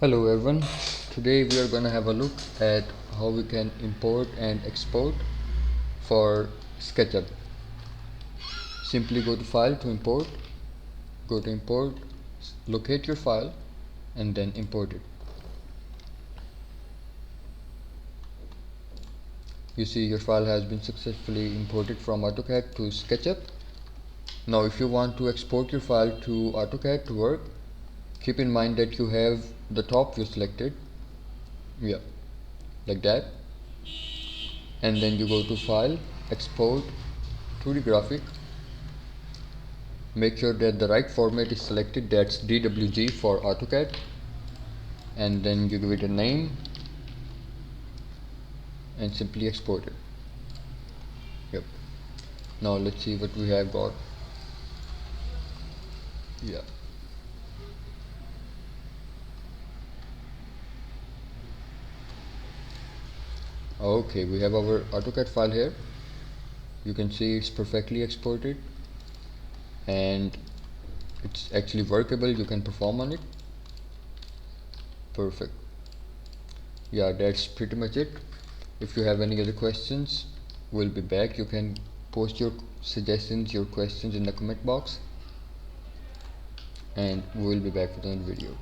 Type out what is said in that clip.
Hello everyone, today we are going to have a look at how we can import and export for SketchUp. Simply go to File to Import, go to Import, locate your file and then import it. You see your file has been successfully imported from AutoCAD to SketchUp. Now if you want to export your file to AutoCAD to work, keep in mind that you have the top view selected, like that, and then you go to File, Export, 2D Graphic. Make sure that the right format is selected, that's DWG for AutoCAD, and then you give it a name and simply export it. Now let's see what we have got. Okay, we have our AutoCAD file here. You can see it's perfectly exported and it's actually workable. You can perform on it. Perfect. That's pretty much it. If you have any other questions, we'll be back. You can post your suggestions, your questions in the comment box, and we'll be back with another video.